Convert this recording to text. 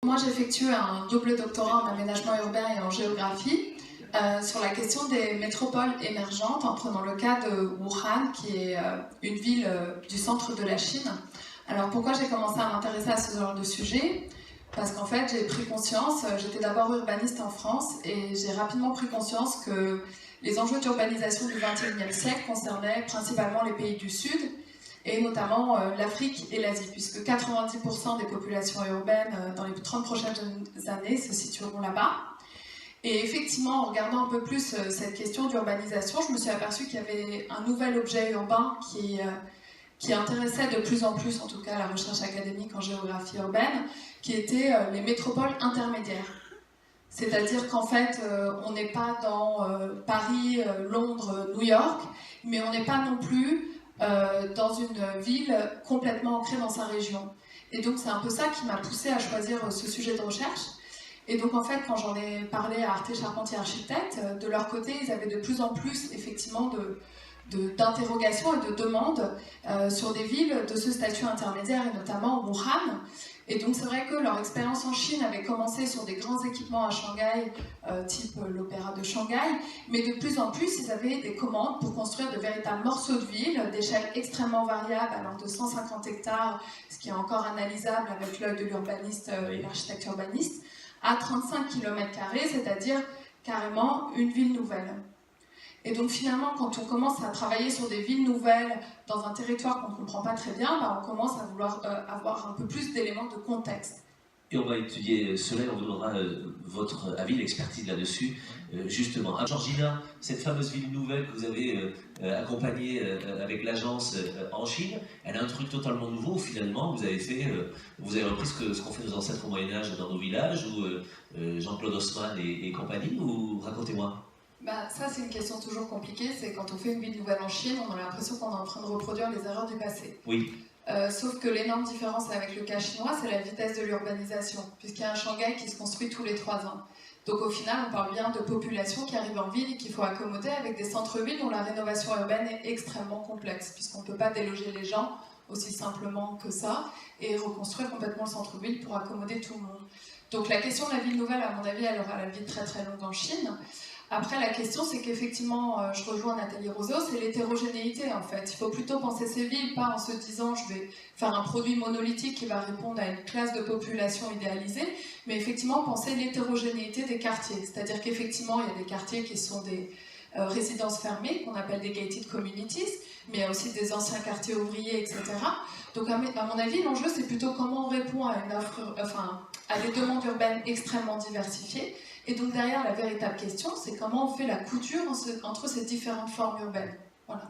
Moi, j'effectue un double doctorat en aménagement urbain et en géographie sur la question des métropoles émergentes, en prenant le cas de Wuhan, qui est une ville du centre de la Chine. Alors, pourquoi j'ai commencé à m'intéresser à ce genre de sujet? Parce qu'en fait, j'ai pris conscience, j'étais d'abord urbaniste en France, et j'ai rapidement pris conscience que les enjeux d'urbanisation du XXIe siècle concernaient principalement les pays du Sud, et notamment l'Afrique et l'Asie, puisque 90% des populations urbaines dans les 30 prochaines années se situeront là-bas. Et effectivement, en regardant un peu plus cette question d'urbanisation, je me suis aperçue qu'il y avait un nouvel objet urbain qui intéressait de plus en plus, en tout cas, la recherche académique en géographie urbaine, qui étaient les métropoles intermédiaires. C'est-à-dire qu'en fait, on n'est pas dans Paris, Londres, New York, mais on n'est pas non plus dans une ville complètement ancrée dans sa région. Et donc c'est un peu ça qui m'a poussée à choisir ce sujet de recherche. Et donc en fait, quand j'en ai parlé à Arte Charpentier Architectes, de leur côté, ils avaient de plus en plus effectivement d'interrogations et de demandes sur des villes de ce statut intermédiaire, et notamment Wuhan. Et donc c'est vrai que leur expérience en Chine avait commencé sur des grands équipements à Shanghai, type l'Opéra de Shanghai, mais de plus en plus ils avaient des commandes pour construire de véritables morceaux de ville, d'échelle extrêmement variable, allant de 150 hectares, ce qui est encore analysable avec l'œil de l'urbaniste et l'architecte urbaniste, à 35 km², c'est-à-dire carrément une ville nouvelle. Et donc finalement, quand on commence à travailler sur des villes nouvelles dans un territoire qu'on ne comprend pas très bien, on commence à vouloir avoir un peu plus d'éléments de contexte. Et on va étudier cela et on vous donnera votre avis, l'expertise là-dessus, justement. À Georgina, cette fameuse ville nouvelle que vous avez accompagnée avec l'agence en Chine, elle a un truc totalement nouveau finalement. Vous avez repris ce qu'ont fait nos ancêtres au Moyen-Âge dans nos villages, ou Jean-Claude Haussmann et compagnie, ou racontez-moi. Ça, c'est une question toujours compliquée. C'est quand on fait une ville nouvelle en Chine, on a l'impression qu'on est en train de reproduire les erreurs du passé. Oui. Sauf que l'énorme différence avec le cas chinois, c'est la vitesse de l'urbanisation, puisqu'il y a un Shanghai qui se construit tous les 3 ans. Donc au final, on parle bien de population qui arrive en ville et qu'il faut accommoder avec des centres-villes dont la rénovation urbaine est extrêmement complexe, puisqu'on ne peut pas déloger les gens aussi simplement que ça, et reconstruire complètement le centre-ville pour accommoder tout le monde. Donc la question de la ville nouvelle, à mon avis, elle aura la vie très très longue en Chine. Après, la question, c'est qu'effectivement, je rejoins Nathalie Roseau, c'est l'hétérogénéité en fait. Il faut plutôt penser ces villes, pas en se disant je vais faire un produit monolithique qui va répondre à une classe de population idéalisée, mais effectivement penser l'hétérogénéité des quartiers. C'est-à-dire qu'effectivement, il y a des quartiers qui sont des résidences fermées, qu'on appelle des gated communities, mais il y a aussi des anciens quartiers ouvriers, etc. Donc à mon avis, l'enjeu, c'est plutôt comment on répond à une offre, à des demandes urbaines extrêmement diversifiées. Et donc derrière, la véritable question, c'est comment on fait la couture entre ces différentes formes urbaines. Voilà.